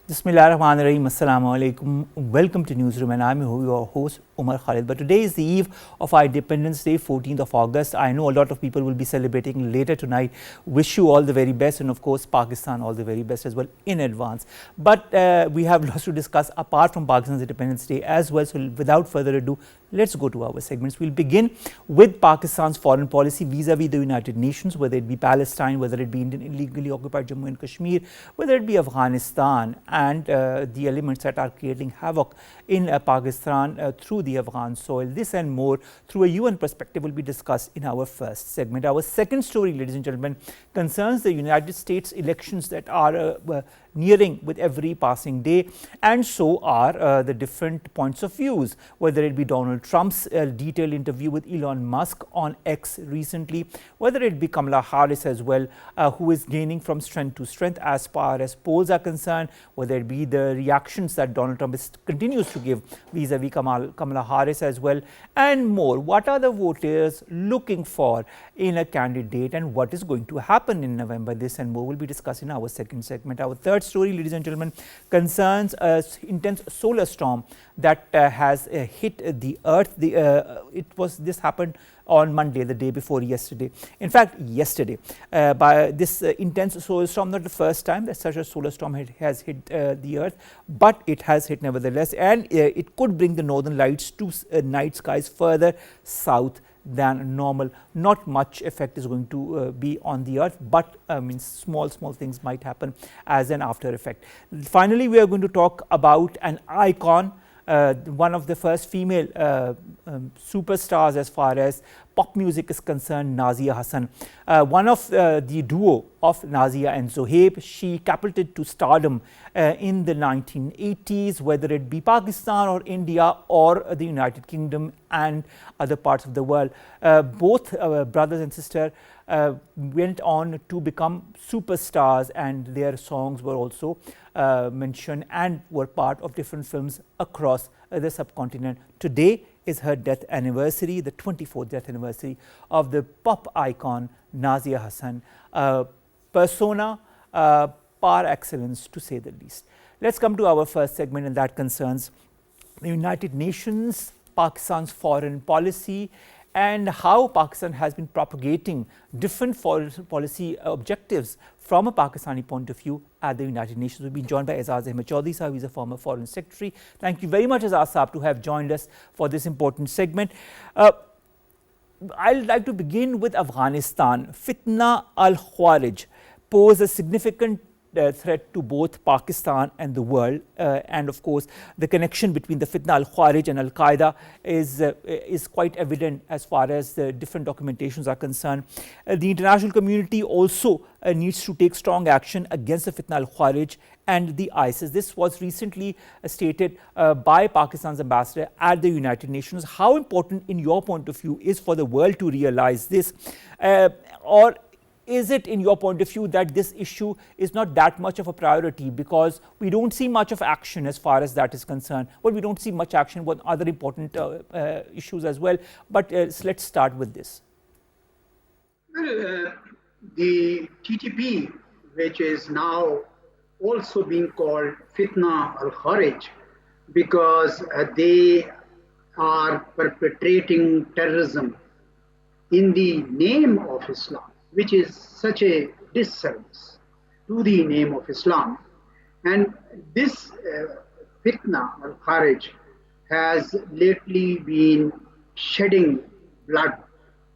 Bismillahirrahmanirrahim. Assalamu alaikum. Welcome to Newsroom, and I'm your host Omar Khalid. But today is the eve of our Independence Day, 14th of August. I know a lot of people will be celebrating later tonight. Wish you all the very best, and of course Pakistan all the very best as well in advance. But we have lots to discuss apart from Pakistan's Independence Day as well. So without further ado, let's go to our segments. We'll begin with Pakistan's foreign policy vis-a-vis the United Nations, whether it be Palestine, whether it be Indian illegally occupied Jammu and Kashmir, whether it be Afghanistan, and the elements that are creating havoc in Pakistan through the Afghan soil. This and more through a UN perspective will be discussed in our first segment. Our second story, ladies and gentlemen, concerns the United States elections that are nearing with every passing day, and so are the different points of views, whether it be Donald Trump's detailed interview with Elon Musk on X recently, whether it be Kamalaharris as well, who is gaining from strength to strength as far as polls are concerned, whether it be the reactions that Donald Trump continues to give vis-a-vis Kamala Harris as well, and more. What are the voters looking for in a candidate, and what is going to happen in November? This and more will be discussed in our second segment. Our third story, ladies and gentlemen, concerns an intense solar storm that has hit the earth. This happened on Monday, the day before yesterday. In fact, yesterday, by this intense solar storm, not the first time that such a solar storm has hit the earth, but it has hit nevertheless, and it could bring the northern lights to night skies further south than normal. Not much effect is going to be on the earth, but small things might happen as an after effect. Finally, we are going to talk about an icon, one of the first female superstars as far as pop music is concerned, Naziahassan. One of the duo of Nazia and Zohaib. She catapulted to stardom in the 1980s, whether it be Pakistan or India or the United Kingdom and other parts of the world. Both brothers and sister went on to become superstars, and their songs were also mentioned and were part of different films across the subcontinent. Today is her death anniversary, the 24th death anniversary of the pop icon Naziahassan, persona par excellence, to say the least. Let's come to our first segment, and that concerns the United Nations, Pakistan's foreign policy, and how Pakistan has been propagating different foreign policy objectives from a Pakistani point of view at the United Nations. We'll be joined by Aizaz Chaudhry sahab, who is a former foreign secretary. Thank you very much, Aizaz sahab, to have joined us for this important segment. I'd like to begin with Afghanistan. Fitna al-Khawarij pose a significant threat to both Pakistan and the world, and of course the connection between the Fitna al-Khawarij and Al-Qaeda is quite evident as far as the different documentations are concerned. The international community also needs to take strong action against the Fitna al-Khawarij and the ISIS. This was recently stated by Pakistan's ambassador at the United Nations. How important, in your point of view, is for the world to realize this, or is it, in your point of view, that this issue is not that much of a priority because we don't see much of action as far as that is concerned? Well, we don't see much action with other important issues as well, but let's start with this. Well, the TTP, which is now also being called Fitna al-Khawarij, because they are perpetrating terrorism in the name of Islam, which is such a disservice to the name of Islam. And this Fitna al-Khawarij has lately been shedding blood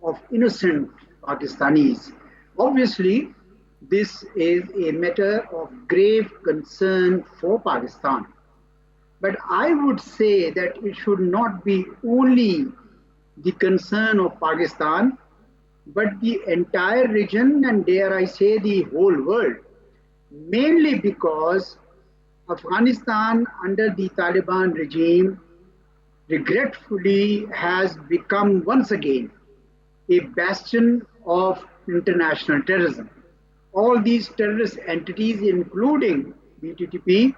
of innocent Pakistanis. Obviously, this is a matter of grave concern for Pakistan. But I would say that it should not be only the concern of Pakistan, but the entire region, and dare I say the whole world, mainly because Afghanistan under the Taliban regime regretfully has become once again a bastion of international terrorism. All these terrorist entities, including the TTP,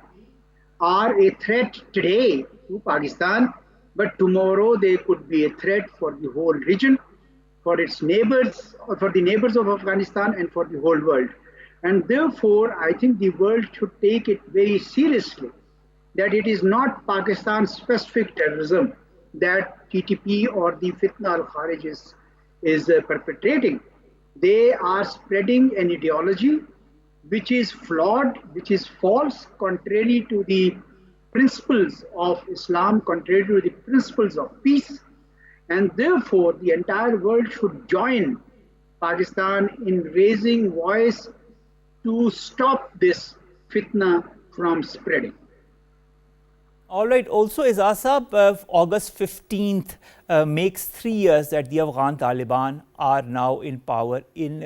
are a threat today to Pakistan, but tomorrow they could be a threat for the whole region, for its neighbors, or for the neighbors of Afghanistan, and for the whole world. And therefore, I think the world should take it very seriously that it is not Pakistan specific terrorism that TTP or the Fitna al Kharij is perpetrating. They are spreading an ideology which is flawed, which is false, contrary to the principles of Islam, contrary to the principles of peace. And therefore, the entire world should join Pakistan in raising voice to stop this fitna from spreading. All right. Also, Aizaz, August 15th makes 3 years that the Afghan Taliban are now in power in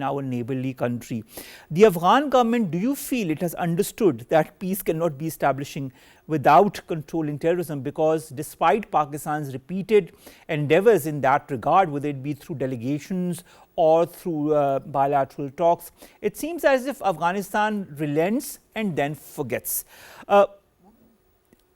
our neighborly country. The Afghan government, do you feel it has understood that peace cannot be establishing without controlling terrorism? Because despite Pakistan's repeated endeavors in that regard, whether it be through delegations or through bilateral talks, it seems as if Afghanistan relents and then forgets.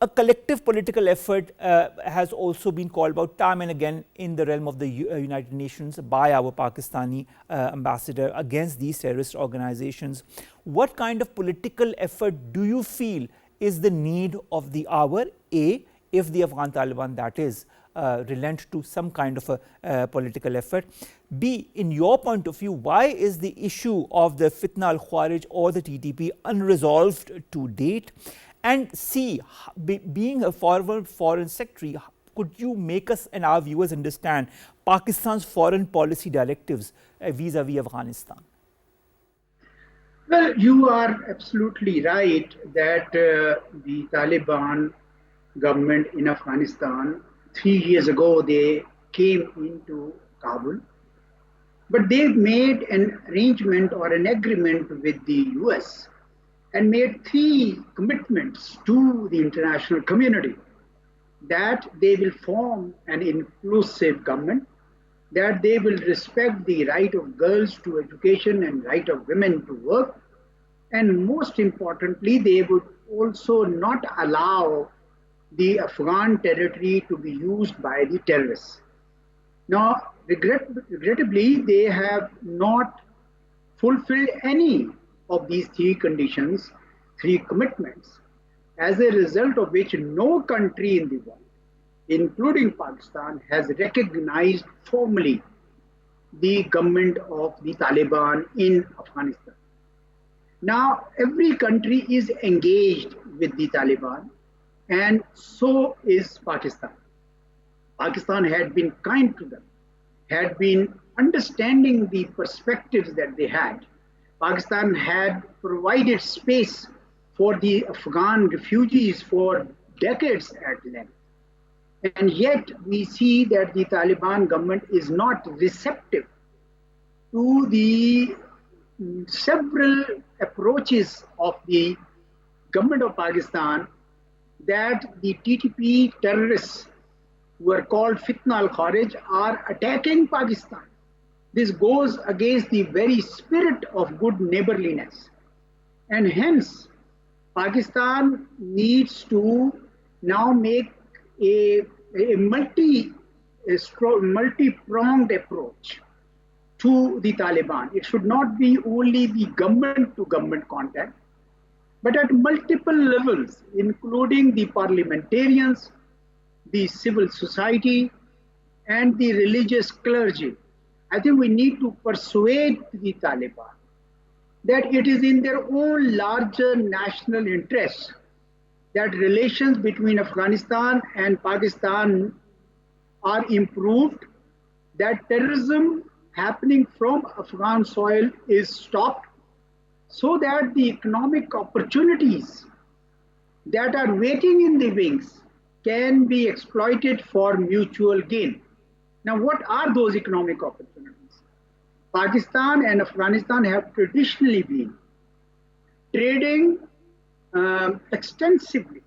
A collective political effort has also been called about time and again in the realm of the United Nations by our Pakistani ambassador against these terrorist organizations. What kind of political effort do you feel is the need of the hour? A, if the Afghan Taliban, that is, relent to some kind of a political effort. B, in your point of view, why is the issue of the Fitna al Khawarij or the TTP unresolved to date? And C, being a former foreign secretary, could you make us and our viewers understand Pakistan's foreign policy directives vis-a-vis Afghanistan? Well, you are absolutely right that the Taliban government in Afghanistan, 3 years ago, they came into Kabul, but they made an arrangement or an agreement with the US and made 3 commitments to the international community that they will form an inclusive government, that they will respect the right of girls to education and right of women to work, and most importantly, they would also not allow the Afghan territory to be used by the terrorists. Now, regrettably, they have not fulfilled any of these 3 conditions, 3 commitments, as a result of which no country in the world, including Pakistan, has recognized formally the government of the Taliban in Afghanistan. Now, every country is engaged with the Taliban, and so is Pakistan. Pakistan had been kind to them, had been understanding the perspectives that they had. Pakistan had provided space for the Afghan refugees for decades at length. And yet we see that the Taliban government is not receptive to the several approaches of the government of Pakistan that the TTP terrorists who are called Fitna al Kharij are attacking Pakistan. This goes against the very spirit of good neighborliness. And hence, Pakistan needs to now make a multi-pronged approach to the Taliban. It should not be only the government-to-government contact, but at multiple levels, including the parliamentarians, the civil society, and the religious clergy. I think we need to persuade the Taliban that it is in their own larger national interest that relations between Afghanistan and Pakistan are improved, that terrorism happening from Afghan soil is stopped, so that the economic opportunities that are waiting in the wings can be exploited for mutual gain. Now, what are those economic opportunities? Pakistan and Afghanistan have traditionally been trading extensively.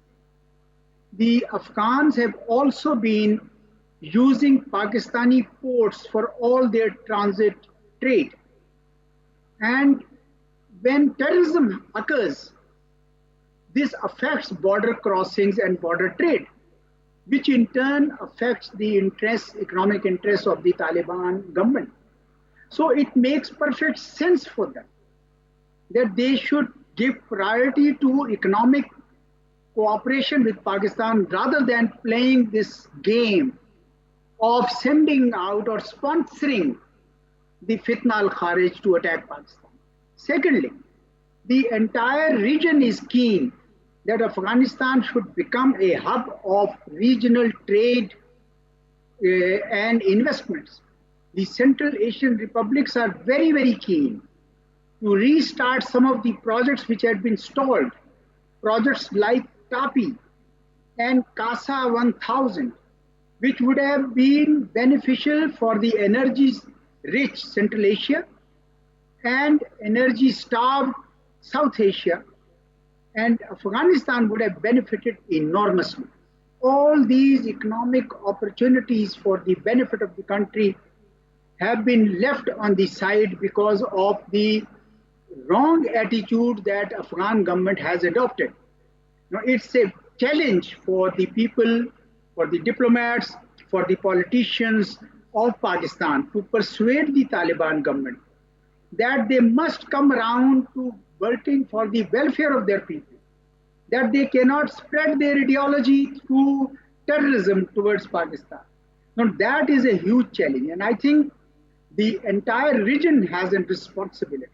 The Afghans have also been using Pakistani ports for all their transit trade. And when terrorism occurs, this affects border crossings and border trade, which in turn affects the economic interests of the Taliban government. So it makes perfect sense for them that they should give priority to economic cooperation with Pakistan rather than playing this game of sending out or sponsoring the Fitna al-Kharij to attack Pakistan. Secondly, the entire region is keen that Afghanistan should become a hub of regional trade and investments. The Central Asian republics are very, very keen to restart some of the projects which had been stalled. Projects like TAPI and CASA 1000, which would have been beneficial for the energy-rich Central Asia and energy-starved South Asia, and Afghanistan would have benefited enormously. All these economic opportunities for the benefit of the country have been left on the side because of the wrong attitude that Afghan government has adopted. Now, it's a challenge for the people, for the diplomats, for the politicians of Pakistan to persuade the Taliban government that they must come around to working for the welfare of their people, that they cannot spread their ideology through terrorism towards Pakistan. Now, that is a huge challenge, and I think the entire region has a responsibility.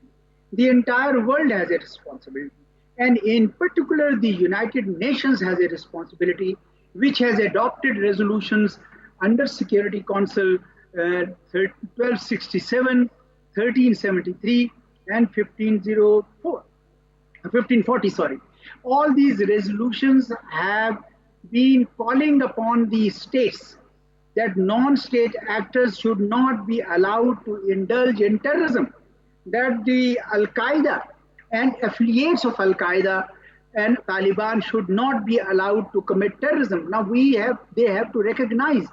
The entire world has a responsibility. And in particular, the United Nations has a responsibility, which has adopted resolutions under Security Council 1267, 1373, and 1540. Sorry. All these resolutions have been calling upon the states that non-state actors should not be allowed to indulge in terrorism, that the Al-Qaeda and affiliates of Al-Qaeda and Taliban should not be allowed to commit terrorism. Now they have to recognize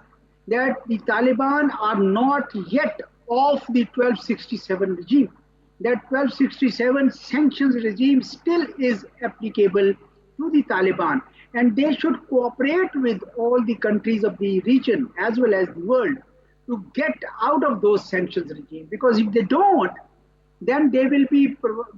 that the Taliban are not yet off the 1267 regime. That 1267 sanctions regime still is applicable to the Taliban, and they should cooperate with all the countries of the region as well as the world to get out of those sanctions regime, because if they don't, then they will be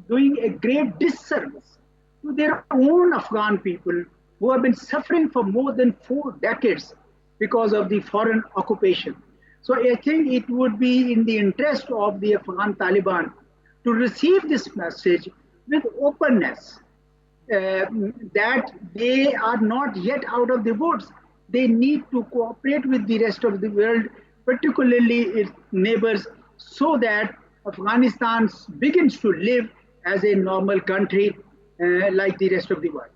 doing a great disservice to their own Afghan people who have been suffering for more than 4 decades because of the foreign occupation. So I think it would be in the interest of the Afghan Taliban to receive this message with openness, that they are not yet out of the woods. They need to cooperate with the rest of the world, particularly its neighbors, so that Afghanistan begins to live as a normal country like the rest of the world.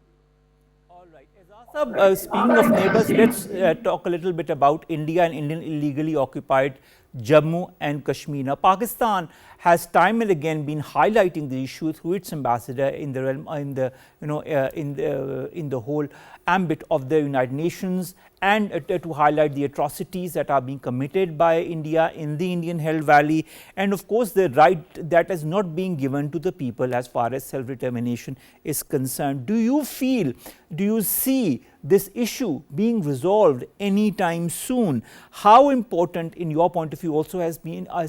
All right. Speaking of neighbors, let's talk a little bit about India and Indian illegally occupied Jammu and Kashmir. Now, Pakistan has time and again been highlighting the issue through its ambassador in the realm, in the whole ambit of the United Nations, and to highlight the atrocities that are being committed by India in the Indian held valley, and of course the right that is not being given to the people as far as self-determination is concerned. Do you see this issue being resolved anytime soon? How important, in your point of view, also has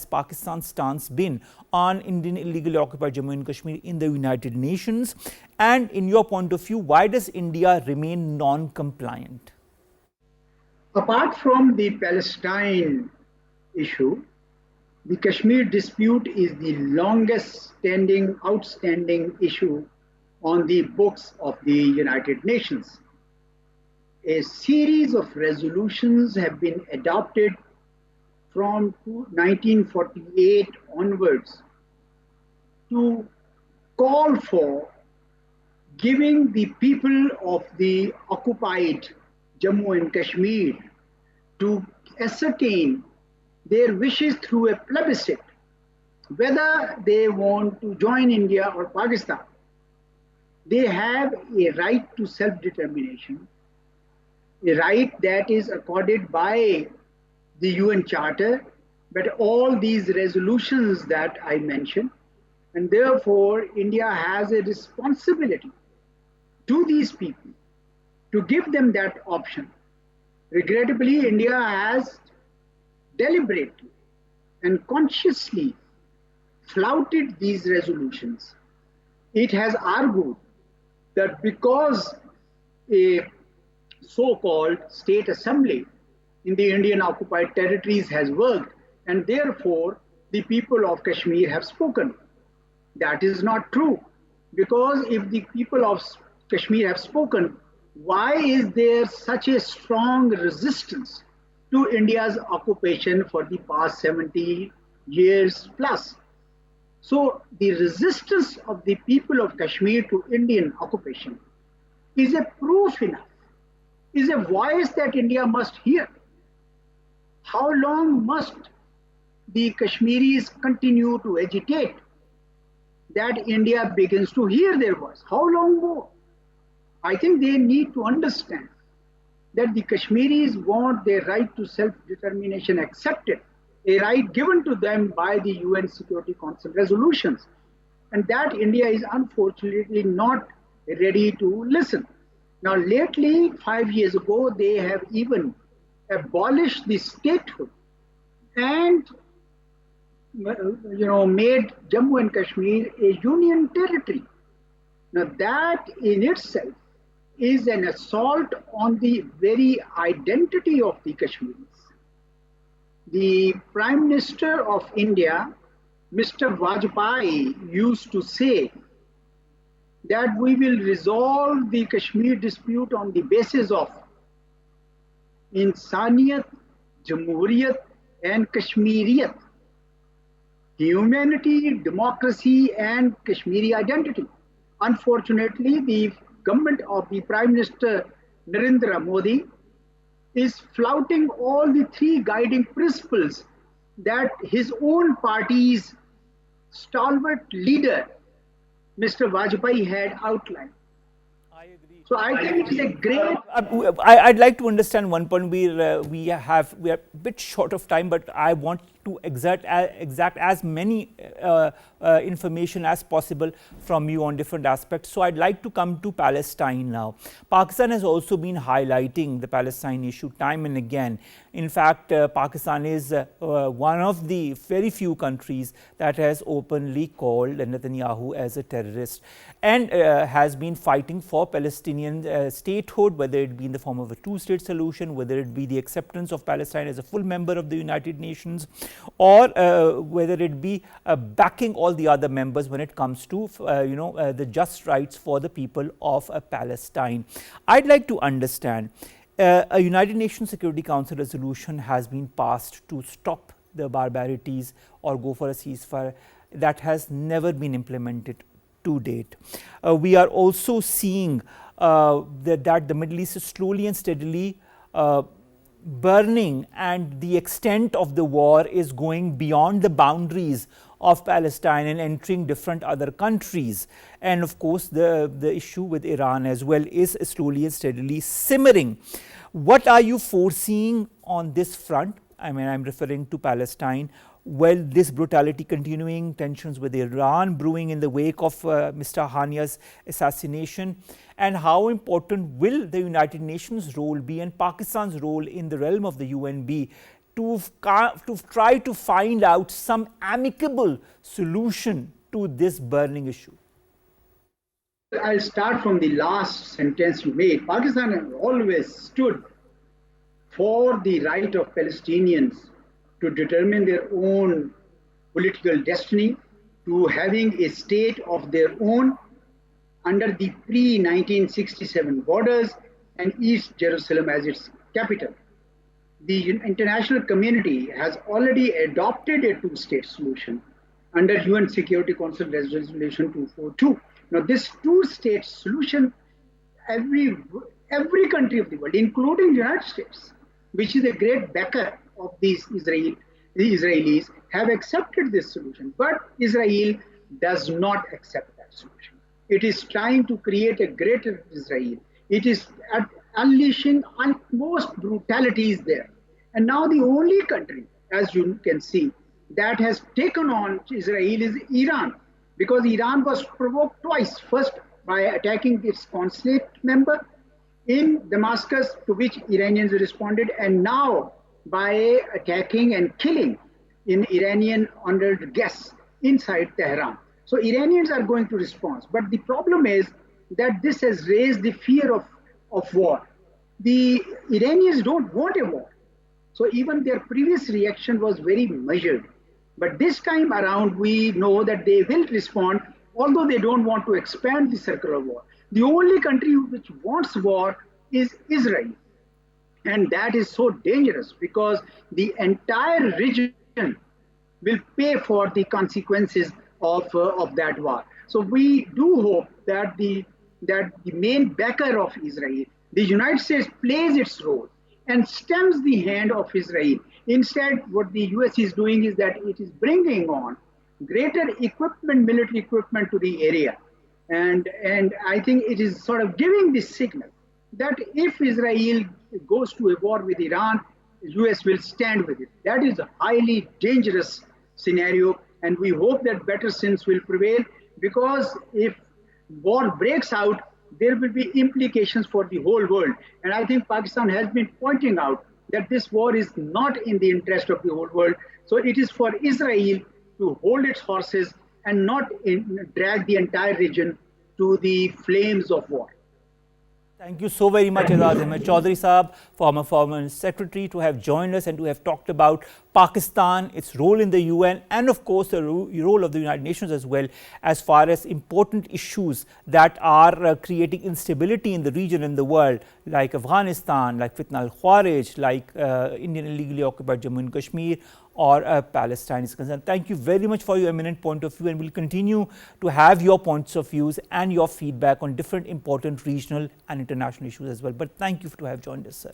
Pakistan's stance been on Indian illegally occupied Jammu and Kashmir in the United Nations? And in your point of view, why does India remain non-compliant? Apart from the Palestine issue, the Kashmir dispute is the longest outstanding issue on the books of the United Nations. A series of resolutions have been adopted from 1948 onwards to call for giving the people of the occupied Jammu and Kashmir to ascertain their wishes through a plebiscite, whether they want to join India or Pakistan. They have a right to self-determination, a right that is accorded by the UN Charter, but all these resolutions that I mentioned, and therefore India has a responsibility to these people to give them that option. Regrettably, India has deliberately and consciously flouted these resolutions it has argued that because a so-called state assembly in the Indian occupied territories has worked, and therefore the people of Kashmir have spoken. That is not true, because if the people of Kashmir have spoken, why is there such a strong resistance to India's occupation for the past 70 years plus? So the resistance of the people of Kashmir to Indian occupation is a proof enough, is a voice that India must hear. How long must the Kashmiris continue to agitate that India begins to hear their voice? How long more? I think they need to understand that the Kashmiris want their right to self-determination accepted, a right given to them by the UN Security Council resolutions, and that India is unfortunately not ready to listen. Now, lately, 5 years ago, they have even abolished the statehood and made Jammu and Kashmir a union territory. Now, that in itself is an assault on the very identity of the Kashmiris. The Prime Minister of India, Mr. Vajpayee, used to say that we will resolve the Kashmir dispute on the basis of Insaniyat, Jamhuriyat, and Kashmiriyat, humanity, democracy, and Kashmiri identity. Unfortunately, the government of the Prime Minister Narendra Modi is flouting all the three guiding principles that his own party's stalwart leader, Mr. Vajpayee, had outlined. I agree. So I think it is a great. I'd like to understand one point. We are a bit short of time, but I want to exact as many information as possible from you on different aspects. So I'd like to come to Palestine now. Pakistan has also been highlighting the Palestine issue time and again. In fact, Pakistan is one of the very few countries that has openly called Netanyahu as a terrorist and has been fighting for Palestinian statehood, whether it be in the form of a two-state solution, whether it be the acceptance of Palestine as a full member of the United Nations, or whether it be backing all the other members when it comes to the just rights for the people of Palestine. I'd like to understand, a United Nations Security Council resolution has been passed to stop the barbarities or go for a ceasefire. That has never been implemented to date. We are also seeing that the Middle East is slowly and steadily burning, and the extent of the war is going beyond the boundaries of Palestine and entering different other countries. And of course, the issue with Iran as well is slowly and steadily simmering. What are you foreseeing on this front? I mean, I'm referring to Palestine. Well, this brutality continuing, tensions with Iran brewing in the wake of Mr. Hania's assassination, and how important will the United Nations role be and Pakistan's role in the realm of the UN be to try to find out some amicable solution to this burning issue? I'll start from the last sentence you made. Pakistan has always stood for the right of Palestinians to determine their own political destiny, to having a state of their own under the pre-1967 borders and East Jerusalem as its capital. The international community has already adopted a two-state solution under UN Security Council Resolution 242. Now, this two-state solution, every country of the world, including the United States, which is a great backer of the Israelis, have accepted this solution. But Israel does not accept that solution. It is trying to create a greater Israel. It is unleashing utmost brutalities there. And now the only country, as you can see, that has taken on Israel is Iran, because Iran was provoked twice. First, by attacking its consulate member in Damascus, to which Iranians responded, and now by attacking and killing in Iranian honored guests inside Tehran. So Iranians are going to respond. But the problem is that this has raised the fear of war. The Iranians don't want a war. So even their previous reaction was very measured. But this time around, we know that they will respond, although they don't want to expand the circle of war. The only country which wants war is Israel. And that is so dangerous because the entire region will pay for the consequences of that war. So we do hope that the main backer of Israel, the United States, plays its role and stems the hand of Israel. Instead, what the US is doing is that it is bringing on greater equipment, military equipment to the area. And I think it is sort of giving this signal that if Israel goes to a war with Iran, the US will stand with it. That is a highly dangerous scenario, and we hope that better sense will prevail, because if war breaks out, there will be implications for the whole world. And I think Pakistan has been pointing out that this war is not in the interest of the whole world. So it is for Israel to hold its horses and not drag the entire region to the flames of war. Thank you so very much, Aizaz Ahmed Chaudhry Saab, former Foreign Secretary, to have joined us and to have talked about Pakistan, its role in the UN, and of course the role of the United Nations as well, as far as important issues that are creating instability in the region and the world, like Afghanistan, like fitna al-khawarij, like Indian illegally occupied Jammu and Kashmir, or Palestine is concerned. Thank you very much for your eminent point of view, and we'll continue to have your points of views and your feedback on different important regional and international issues as well. But thank you to have joined us, sir.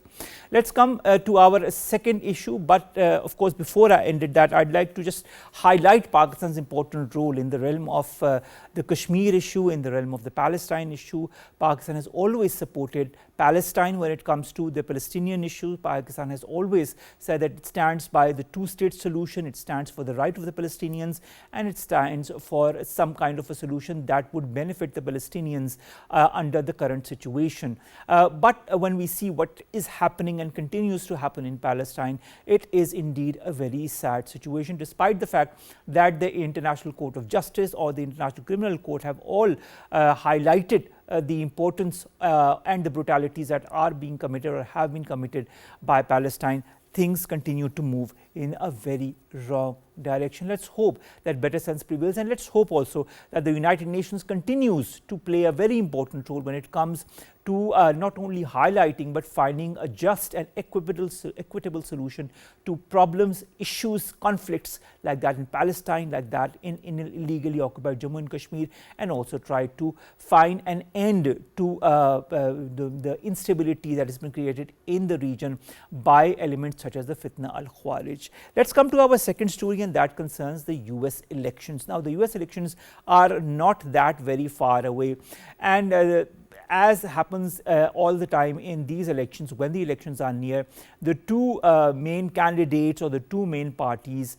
Let's come to our second issue, but of course before I ended that, I'd like to just highlight Pakistan's important role in the realm of the Kashmir issue, in the realm of the Palestine issue. Pakistan has always supported Palestine when it comes to the Palestinian issue. Pakistan has always said that it stands by the two-state solution, it stands for the right of the Palestinians, and it stands for some kind of a solution that would benefit the Palestinians under the current situation. But when we see what is happening and continues to happen in Palestine, it is indeed a very sad situation, despite the fact that the International Court of Justice or the International Criminal Court have all highlighted the importance and the brutalities that are being committed or have been committed by Palestine. Things continue to move in a very wrong direction. Let's hope that better sense prevails, and let's hope also that the United Nations continues to play a very important role when it comes to not only highlighting but finding a just and equitable solution to problems, issues, conflicts like that in Palestine, like that in illegally occupied Jammu and Kashmir, and also try to find an end to the instability that has been created in the region by elements such as the fitna al-khawarij. Let's come to our second story, and that concerns the US elections. Now, the US elections are not that very far away, and as happens all the time in these elections, when the elections are near, the two main candidates or the two main parties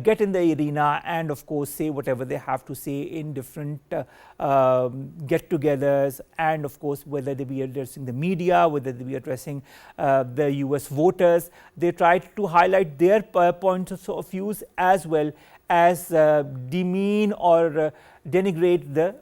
get in the arena and of course say whatever they have to say in different get-togethers, and of course whether they be addressing the media, whether they be addressing the US voters, they try to highlight their points of views as well as demean or denigrate the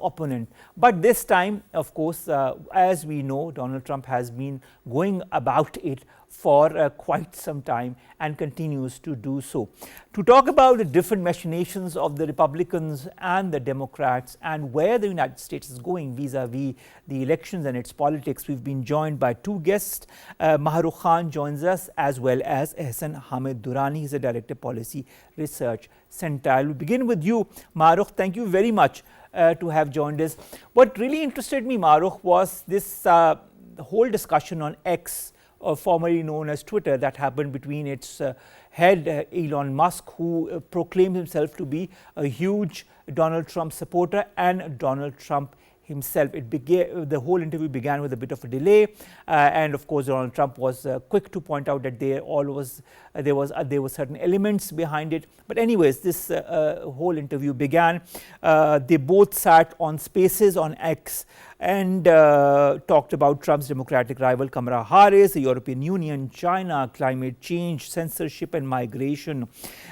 opponent. But this time, of course, as we know, Donald Trump has been going about it for quite some time and continues to do so. To talk about the different machinations of the Republicans and the Democrats and where the United States is going vis-a-vis the elections and its politics, we've been joined by two guests. Mahrukh Khan joins us, as well as Ahsan Hamid Durrani. He's a Director Policy Research Center. I'll begin with you, Mahrukh. Thank you very much to have joined us. What really interested me, Mahrukh, was this whole discussion on X, formerly known as Twitter, that happened between its head, Elon Musk, who proclaimed himself to be a huge Donald Trump supporter, and Donald Trump himself. The whole interview began with a bit of a delay, and of course Donald Trump was quick to point out that there were certain elements behind it. But anyways, this whole interview began. They both sat on Spaces on X and talked about Trump's Democratic rival Kamalaharris, the European Union, China, climate change, censorship and migration.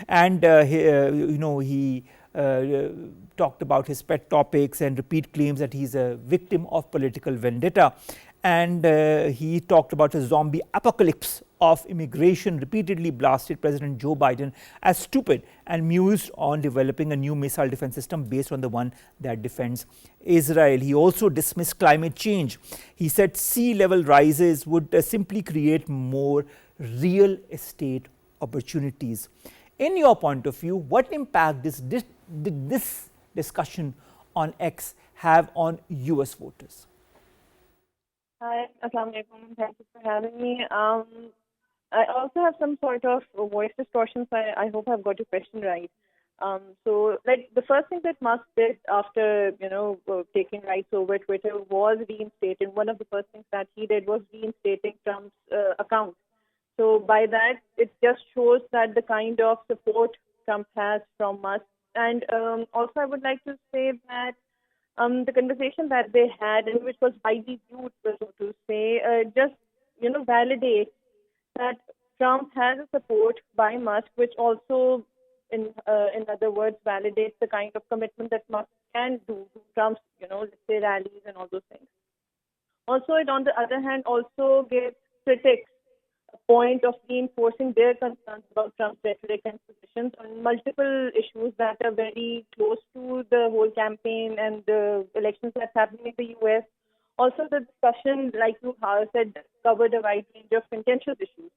And he talked about his pet topics and repeat claims that he's a victim of political vendetta. And he talked about a zombie apocalypse of immigration, repeatedly blasted President Joe Biden as stupid, and mused on developing a new missile defense system based on the one that defends Israel. He also dismissed climate change. He said sea level rises would simply create more real estate opportunities. In your point of view, what impact did this discussion on X have on US voters? Hi, Assalamu alaikum. Thank you for having me. I also have some sort of voice distortion, so I hope I've got your question right. So, like, the first thing that Musk did after, taking rights over Twitter was reinstating. One of the first things that he did was reinstating Trump's account. So, by that, it just shows that the kind of support Trump has from Musk. And also, I would like to say that the conversation that they had, and which was widely viewed, so to say, just validates that Trump has a support by Musk, which also, in other words, validates the kind of commitment that Musk can do to Trump's, let's say, rallies and all those things. Also, it, on the other hand, also gives critics a point of reinforcing their concerns about Trump's rhetoric and positions on multiple issues that are very close to the whole campaign and the elections that's happening in the US. Also, the discussion, like you said, covered a wide range of contentious issues,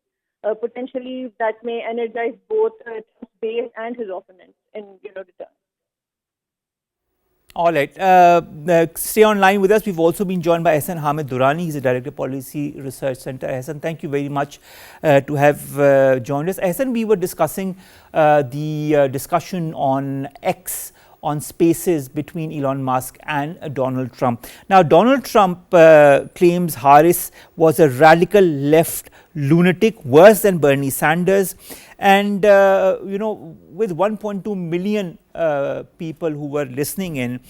potentially that may energize both Trump's base and his opponents in return. All right. Stay online with us. We've also been joined by Ahsan Hamid Durrani. He's the Director of Policy Research Center. Ahsan, thank you very much to have joined us. Ahsan, we were discussing the discussion on X, on spaces between Elon Musk and Donald Trump. Now, Donald Trump claims Harris was a radical left lunatic, worse than Bernie Sanders. And, with 1.2 million people who were listening in,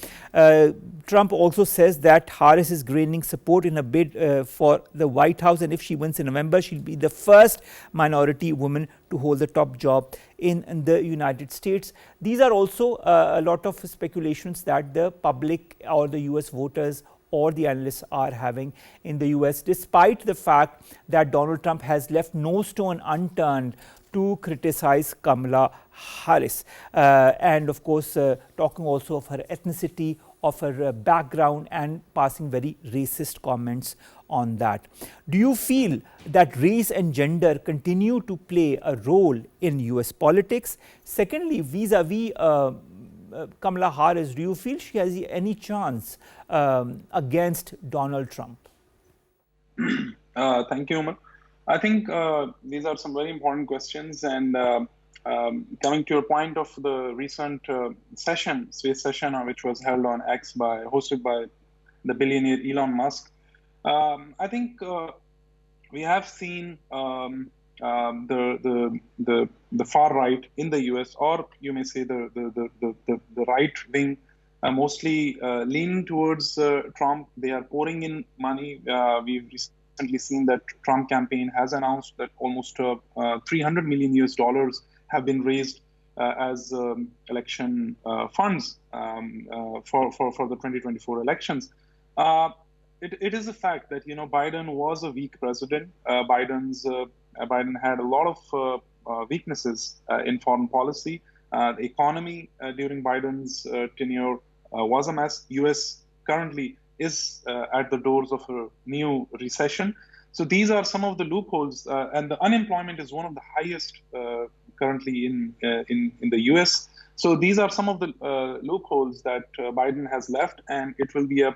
Trump also says that Harris is gaining support in a bid for the White House. And if she wins in November, she'll be the first minority woman to hold the top job in the United States. These are also a lot of speculations that the public or the US voters or the analysts are having in the US, despite the fact that Donald Trump has left no stone unturned to criticize Kamalaharris, and of course talking also of her ethnicity, of her background, and passing very racist comments on that. Do you feel that race and gender continue to play a role in US politics? Secondly, vis-a-vis Kamalaharris, do you feel she has any chance against Donald Trump? Thank you, Omar. I think these are some very important questions. And coming to your point of the recent space session, which was held on X hosted by the billionaire Elon Musk, I think we have seen the far right in the US, or you may say the right wing, mostly leaning towards Trump. They are pouring in money. We've recently seen that Trump campaign has announced that almost $300 million have been raised as election funds for the 2024 elections. It is a fact that Biden was a weak president. Biden had a lot of weaknesses in foreign policy. The economy during Biden's tenure was a mess. U.S. currently is at the doors of a new recession. So these are some of the loopholes, and the unemployment is one of the highest currently in the U.S. So these are some of the loopholes that Biden has left, and it will be a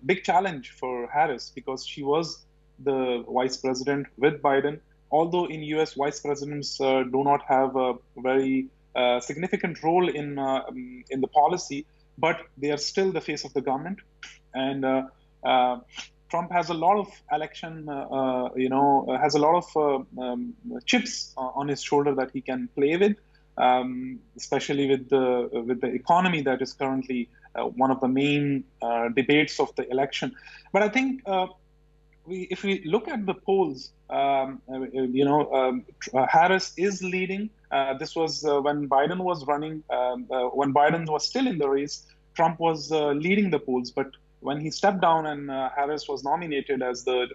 big challenge for Harris because she was the vice president with Biden. Although in U.S. vice presidents do not have a very significant role in the policy, but they are still the face of the government. And Trump has a lot of election, has a lot of chips on his shoulder that he can play with, especially with the economy that is currently one of the main debates of the election. But I think if we look at the polls, Harris is leading. This was when Biden was running. When Biden was still in the race, Trump was leading the polls. But when he stepped down and Harris was nominated as the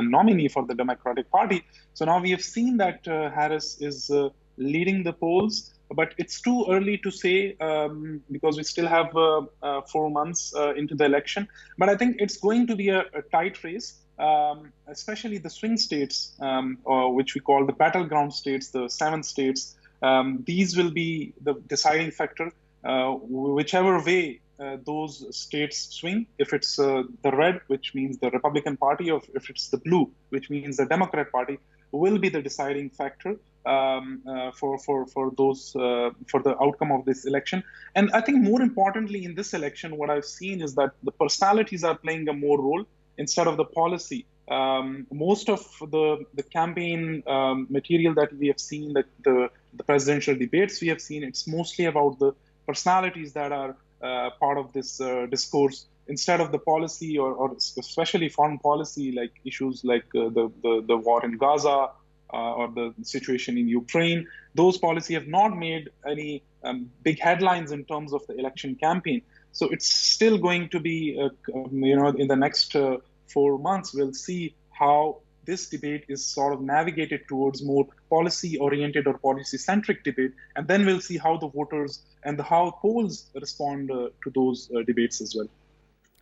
nominee for the Democratic Party, so now we have seen that Harris is leading the polls. But it's too early to say because we still have 4 months into the election. But I think it's going to be a tight race, especially the swing states, or which we call the battleground states, the 7 states. These will be the deciding factor. Whichever way those states swing, if it's the red, which means the Republican Party, or if it's the blue, which means the Democrat Party, will be the deciding factor for the outcome of this election. And I think more importantly in this election, what I've seen is that the personalities are playing a more role instead of the policy. Most of the campaign material that we have seen, the presidential debates we have seen, it's mostly about the personalities that are part of this discourse instead of the policy or especially foreign policy, like issues like the war in Gaza or the situation in Ukraine. Those policies have not made any big headlines in terms of the election campaign. So it's still going to be, in the next 4 months, we'll see how this debate is sort of navigated towards more policy-oriented or policy-centric debate, and then we'll see how the voters and how polls respond to those debates as well.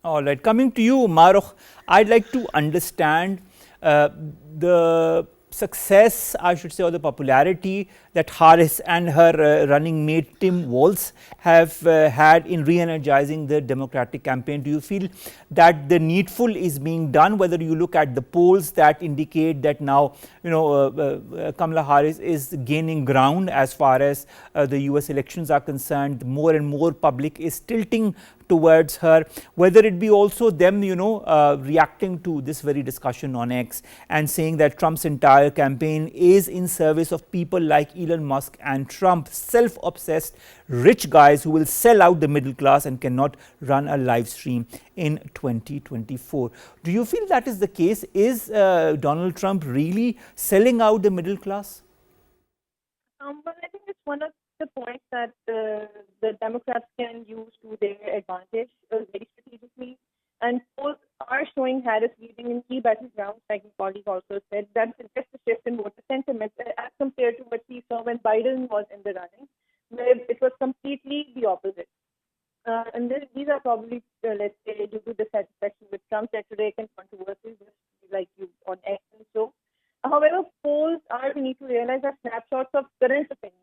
All right, coming to you, Mahrukh, I'd like to understand the success, I should say, or the popularity that Harris and her running mate Tim Walz have had in re-energizing the Democratic campaign. Do you feel that the needful is being done, whether you look at the polls that indicate that now, Kamalaharris is gaining ground as far as the US elections are concerned, more and more public is tilting towards her, whether it be also them, reacting to this very discussion on X and saying that Trump's entire campaign is in service of people like Elon Musk and Trump, self-obsessed rich guys who will sell out the middle class and cannot run a live stream in 2024. Do you feel that is the case? Is Donald Trump really selling out the middle class? Well, I think it's one of the points that the Democrats can use to their advantage very strategically. And polls are showing Harris leading in key battlegrounds, like my colleague also said. That suggests a shift in voter sentiment as compared to what we saw when Biden was in the running, where it was completely the opposite. And these are probably, let's say, due to dissatisfaction with Trump's rhetoric and controversies, like you on X and so. However, polls we need to realize, are snapshots of current opinions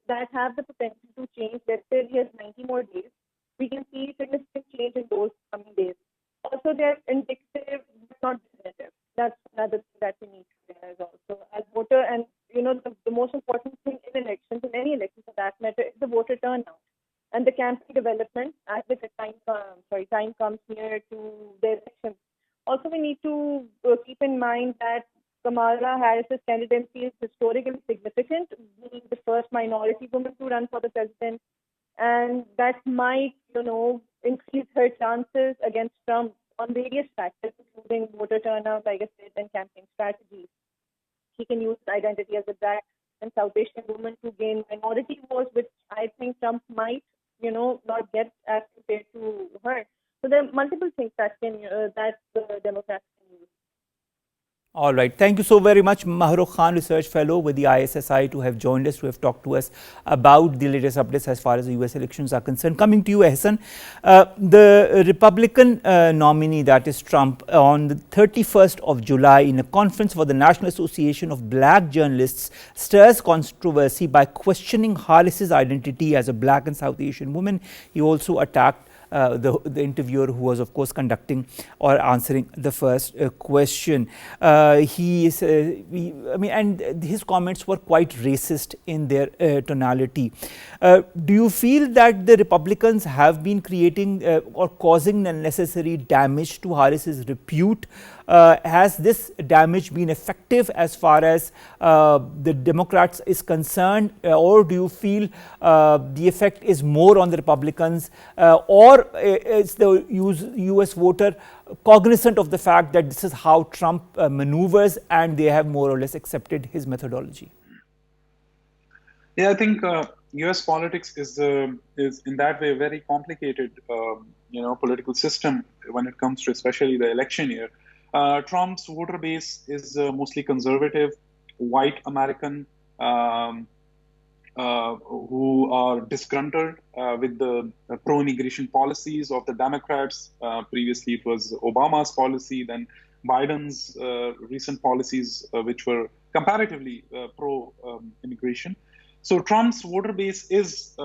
that have the potential to change. Let's say we have 90 more days. We can see significant change in those coming days. Also, they're indicative, but not definitive. That's another thing that we need to realize also as voter. And the most important thing in elections, in any election for that matter, is the voter turnout and the campaign development as the time comes near to the election. Also, we need to keep in mind that Kamala Harris's candidacy is historically significant, being the first minority woman to run for the president, and that might, increase her chances against Trump on various factors, including voter turnout, like I said, and campaign strategies. He can use identity as a black and South Asian woman to gain minority votes, which I think Trump might, not get as compared to her. So there are multiple things that the Democrats can use. All right. Thank you so very much, Mahrukh Khan, Research Fellow with the ISSI, to have joined us, to have talked to us about the latest updates as far as the US elections are concerned. Coming to you, Ahsan, the Republican nominee, that is Trump, on the 31st of July in a conference for the National Association of Black Journalists stirs controversy by questioning Harris's identity as a black and South Asian woman. He also attacked the interviewer who was, of course, conducting or answering the first question. And his comments were quite racist in their tonality. Do you feel that the Republicans have been creating or causing unnecessary damage to Harris's repute? Has this damage been effective as far as the Democrats is concerned, or do you feel the effect is more on the Republicans, or or is the US voter cognizant of the fact that this is how Trump maneuvers and they have more or less accepted his methodology? Yeah, I think U.S. politics is in that way a very complicated, political system when it comes to especially the election year. Trump's voter base is mostly conservative, white American, who are disgruntled with the pro-immigration policies of the Democrats. Previously, it was Obama's policy, then Biden's recent policies, which were comparatively pro-immigration. So Trump's voter base is,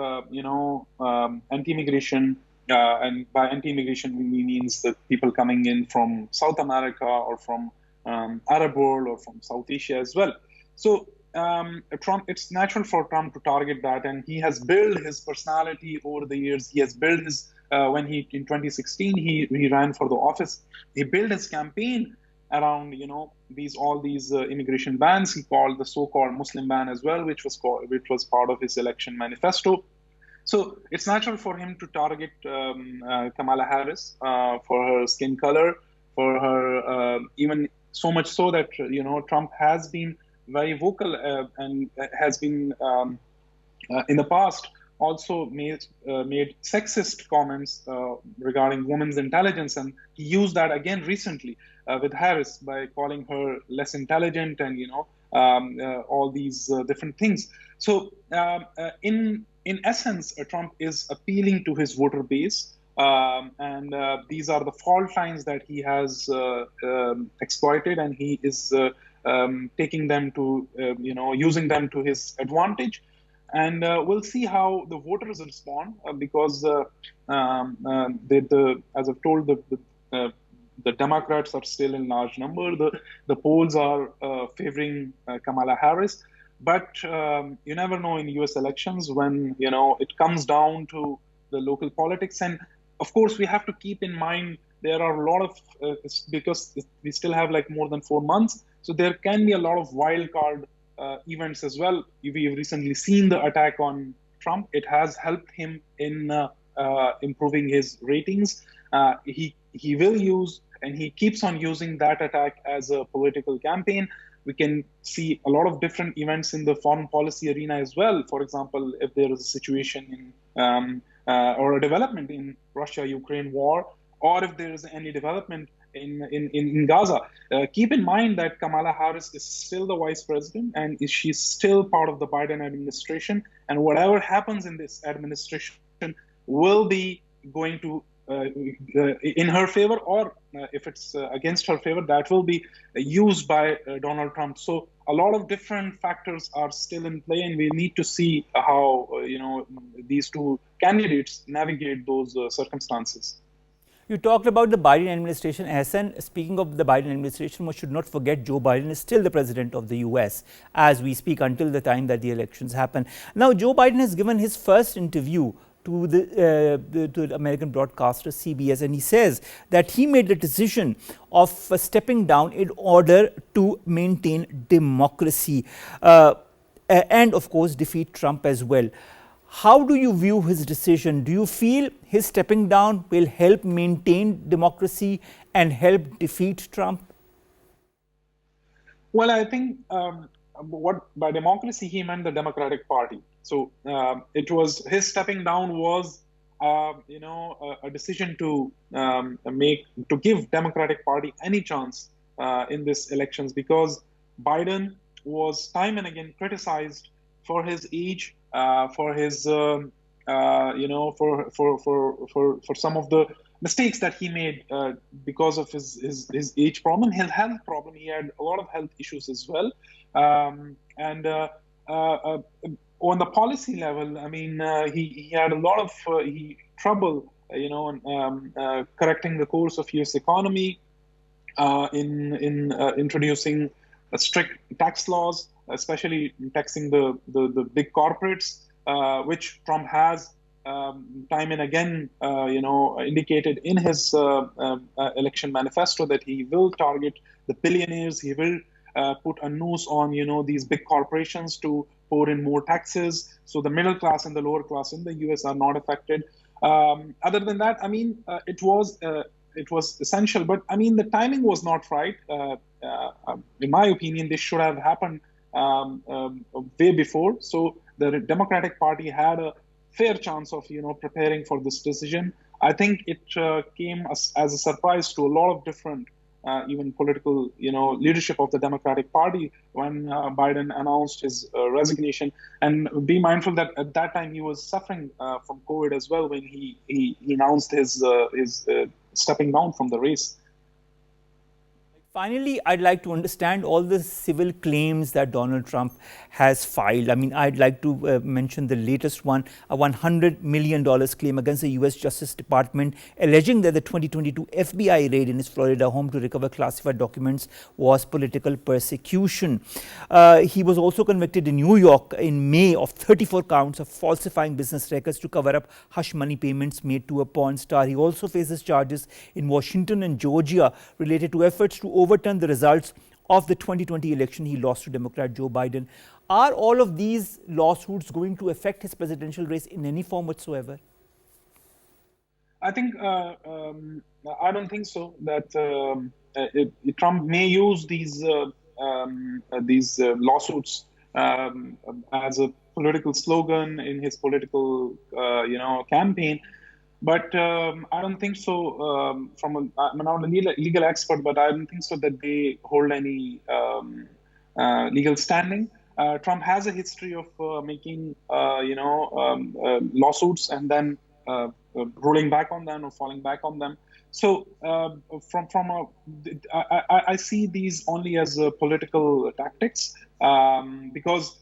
anti-immigration, and by anti-immigration we means that people coming in from South America or from Arab world or from South Asia as well. So it's natural for Trump to target that, and he has built his personality over the years. He has built his when he in 2016 he ran for the office. He built his campaign around all these immigration bans. He called the so-called Muslim ban as well, which was part of his election manifesto. So it's natural for him to target Kamalaharris for her skin color, for her even so much so that Trump has been very vocal and has been in the past also made sexist comments regarding women's intelligence, and he used that again recently with Harris by calling her less intelligent and all these different things. So in essence, Trump is appealing to his voter base, and these are the fault lines that he has exploited, and he is taking them to using them to his advantage. And we'll see how the voters respond because as I've told, the Democrats are still in large number. The polls are favoring Kamala Harris, but you never know in U.S. elections when it comes down to the local politics. And of course, we have to keep in mind there are a lot of because we still have like more than 4 months, so there can be a lot of wild card events as well. We've recently seen the attack on Trump. It has helped him in improving his ratings. He will use, and he keeps on using that attack as a political campaign. We can see a lot of different events in the foreign policy arena as well. For example, if there is a situation in or a development in Russia-Ukraine war, or if there is any development in Gaza. Keep in mind that Kamala Harris is still the vice president, and she's still part of the Biden administration. And whatever happens in this administration will be going to in her favor, or if it's against her favor, that will be used by Donald Trump. So a lot of different factors are still in play, and we need to see how these two candidates navigate those circumstances. You talked about the Biden administration. Ahsan, speaking of the Biden administration, one should not forget Joe Biden is still the president of the US as we speak until the time that the elections happen. Now, Joe Biden has given his first interview to the American broadcaster CBS, and he says that he made the decision of stepping down in order to maintain democracy and, of course, defeat Trump as well. How do you view his decision? Do you feel his stepping down will help maintain democracy and help defeat Trump? Well, I think what by democracy he meant the Democratic Party. So it was his stepping down was a decision to give Democratic Party any chance in this elections, because Biden was time and again criticized for his age. For his, for some of the mistakes that he made because of his age problem, his health problem. He had a lot of health issues as well. And on the policy level, I mean, he had a lot of trouble, correcting the course of U.S. economy, in introducing strict tax laws, especially taxing the big corporates, which Trump has time and again, indicated in his election manifesto that he will target the billionaires. He will put a noose on, these big corporations to pour in more taxes. So the middle class and the lower class in the U.S. are not affected. Other than that, I mean, it was essential, but I mean, the timing was not right. In my opinion, this should have happened way before. So the Democratic Party had a fair chance of preparing for this decision. I think it came as a surprise to a lot of different even political leadership of the Democratic Party when Biden announced his resignation. And be mindful that at that time he was suffering from COVID as well when he announced his stepping down from the race. Finally, I'd like to understand all the civil claims that Donald Trump has filed. I mean, I'd like to mention the latest one, a $100 million claim against the U.S. Justice Department, alleging that the 2022 FBI raid in his Florida home to recover classified documents was political persecution. He was also convicted in New York in May of 34 counts of falsifying business records to cover up hush money payments made to a porn star. He also faces charges in Washington and Georgia related to efforts to overturn the results of the 2020 election he lost to Democrat Joe Biden. Are all of these lawsuits going to affect his presidential race in any form whatsoever? I think I don't think so. That Trump may use these lawsuits as a political slogan in his political campaign. But I don't think so. I'm not a legal expert, but I don't think so that they hold any legal standing. Trump has a history of making lawsuits and then rolling back on them or falling back on them. So I see these only as political tactics because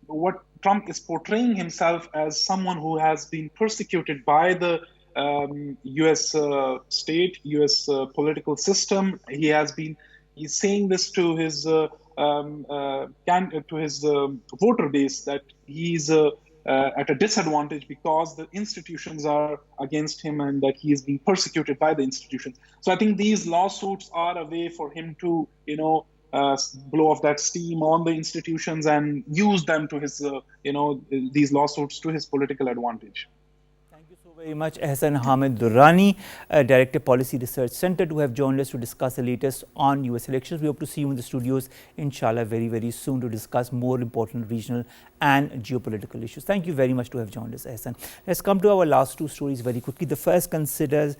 what Trump is portraying himself as someone who has been persecuted by the U.S. State, U.S. Political system. He's saying this to his voter base that he's at a disadvantage because the institutions are against him and that he is being persecuted by the institutions. So I think these lawsuits are a way for him to blow off that steam on the institutions and use them to his, these lawsuits to his political advantage. Thank you so very much, Ahsan Hamid Durrani, Director Policy Research Center, to have joined us to discuss the latest on US elections. We hope to see you in the studios, inshallah, very, very soon to discuss more important regional and geopolitical issues. Thank you very much to have joined us, Ahsan. Let's come to our last two stories very quickly. The first concerns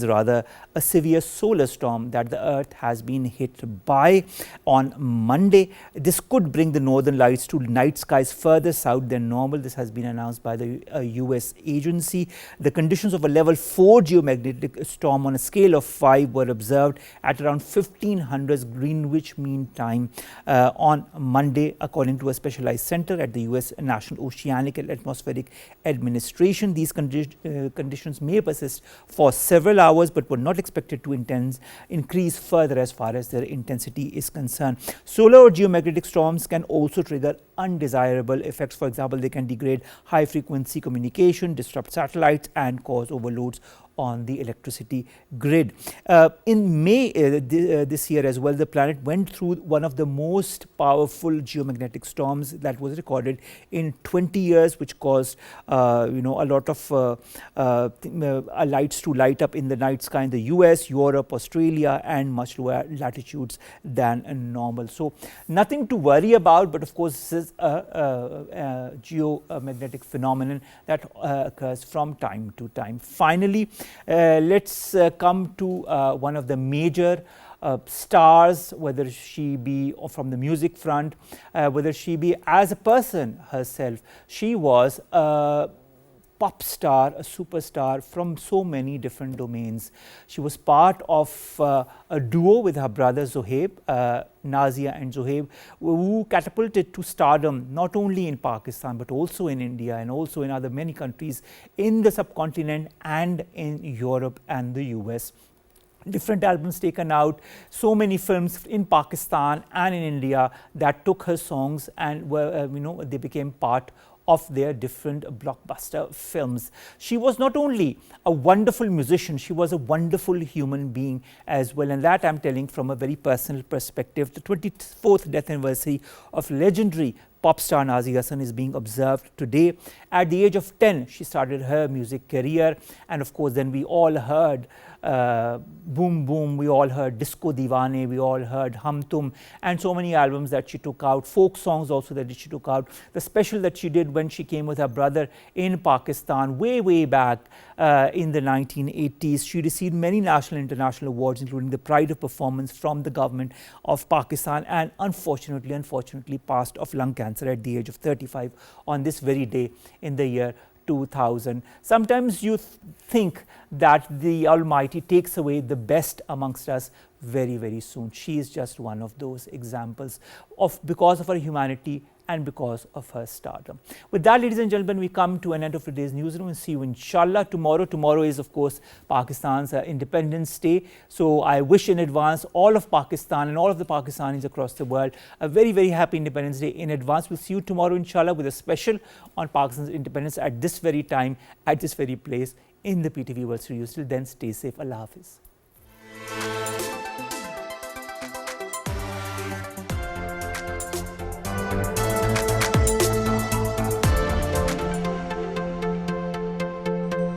a severe solar storm that the Earth has been hit by on Monday. This could bring the northern lights to night skies further south than normal. This has been announced by the US agency. The conditions of a level 4 geomagnetic storm on a scale of 5 were observed at around 1500 Greenwich Mean Time on Monday, according to a specialized center at the US National Oceanic and Atmospheric Administration. These conditions may persist for several hours but were not expected to increase further as far as their intensity is concerned. Solar or geomagnetic storms can also trigger undesirable effects. For example, they can degrade high frequency communication, disrupt satellites and cause overloads on the electricity grid. In May this year as well, the planet went through one of the most powerful geomagnetic storms that was recorded in 20 years, which caused a lot of lights to light up in the night sky in the US, Europe, Australia and much lower latitudes than normal. So nothing to worry about, but of course this is a geomagnetic phenomenon that occurs from time to time. Finally, let's come to one of the major stars, whether she be from the music front, whether she be as a person herself. She was a pop star, a superstar from so many different domains. She was part of a duo with her brother Zohaib, Nazia and Zohaib, who catapulted to stardom not only in Pakistan but also in India and also in other many countries in the subcontinent and in Europe and the US. Different albums taken out, so many films in Pakistan and in India that took her songs and were, they became part of their different blockbuster films. She was not only a wonderful musician, she was a wonderful human being as well, and that I'm telling from a very personal perspective. The 24th death anniversary of legendary pop star Naziahassan is being observed today. At the age of 10, she started her music career, and of course then we all heard Boom Boom, we all heard Disco Deewane, we all heard Hum Tum, and so many albums that she took out, folk songs also that she took out. The special that she did when she came with her brother in Pakistan way back in the 1980s. She received many national and international awards, including the Pride of Performance from the government of Pakistan, and unfortunately passed of lung cancer at the age of 35 on this very day in the year 2000. Sometimes you think that the Almighty takes away the best amongst us very soon. She is just one of those examples because of her humanity and because of her stardom. With that, ladies and gentlemen, we come to an end of today's newsroom, and see you inshallah tomorrow. Tomorrow is of course Pakistan's Independence Day, so I wish in advance all of Pakistan and all of the Pakistanis across the world a very happy Independence Day in advance. We'll see you tomorrow inshallah with a special on Pakistan's independence at this very time, at this very place in the PTV World Studios. Till then, stay safe. Allah Hafiz.